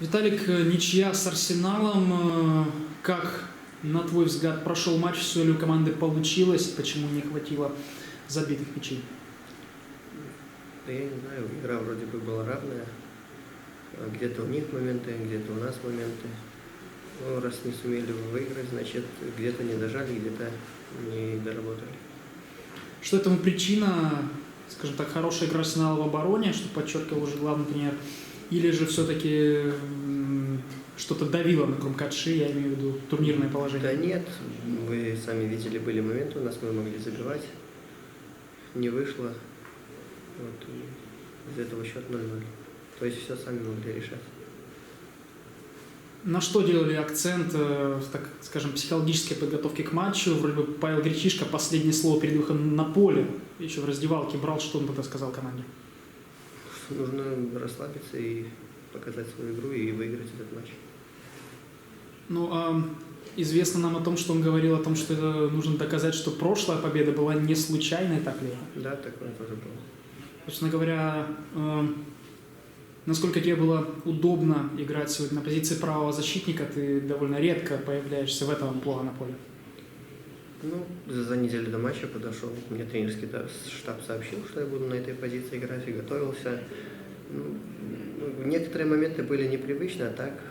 Виталик, ничья с Арсеналом. Как, на твой взгляд, прошел матч? Все ли у команды получилось? Почему не хватило забитых мячей? Да я не знаю, игра вроде бы была равная. Где-то у них моменты, где-то у нас моменты. Ну, раз не сумели выиграть, значит, где-то не дожали, где-то не доработали. Что этому причина? Скажем так, хорошая игра Арсенала в обороне, что подчеркивал уже главный тренер, или же все-таки что-то давило на Крумкадши, я имею в виду турнирное положение? Да нет, вы сами видели, были моменты у нас, мы могли забивать, не вышло, вот, из этого счет 0-0. То есть все сами могли решать. На что делали акцент, так скажем, психологической подготовки к матчу? Вроде бы Павел Гречишко последнее слово перед выходом на поле, еще в раздевалке брал, что он тогда сказал команде? Нужно расслабиться и показать свою игру и выиграть этот матч. Ну, известно нам о том, что он говорил о том, что это нужно доказать, что прошлая победа была не случайной, так ли? Да, такое тоже было. Собственно говоря, насколько тебе было удобно играть сегодня на позиции правого защитника? Ты довольно редко появляешься в этом амплуа на поле. Ну, за неделю до матча подошел, мне тренерский штаб сообщил, что я буду на этой позиции играть, и готовился. Ну, некоторые моменты были непривычны, а так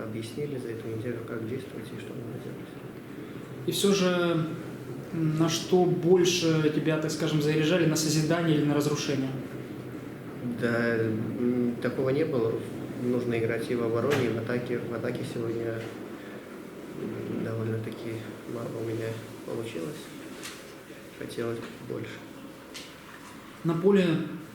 объяснили за эту неделю, как действовать и что надо делать. И все же, на что больше тебя, так скажем, заряжали, на созидание или на разрушение? Да, такого не было. Нужно играть и в обороне, и в атаке. В атаке сегодня довольно-таки мало у меня получилось. Хотелось больше. На поле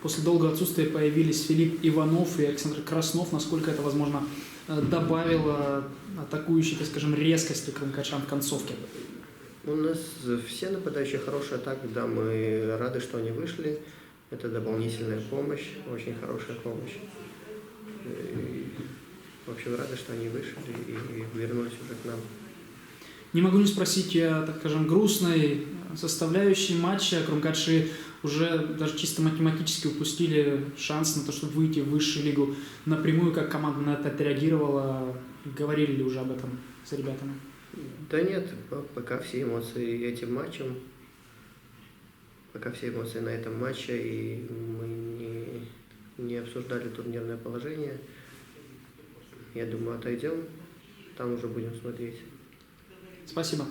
после долгого отсутствия появились Филипп Иванов и Александр Краснов. Насколько это, возможно, добавило атакующей, так скажем, резкости Крумкадшам в концовке? У нас все нападающие хорошие атаки, да, мы рады, что они вышли. Это дополнительная помощь, очень хорошая помощь. И, в общем, рады, что они вышли и вернулись уже к нам. Не могу не спросить о, так скажем, грустной составляющей матча. Крумкадши уже даже чисто математически упустили шанс на то, чтобы выйти в высшую лигу напрямую. Как команда на это отреагировала? Говорили ли уже об этом с ребятами? Да нет, пока все эмоции этим матчем, пока все эмоции на этом матче, и мы не обсуждали турнирное положение. Я думаю, отойдем, там уже будем смотреть. Спасибо.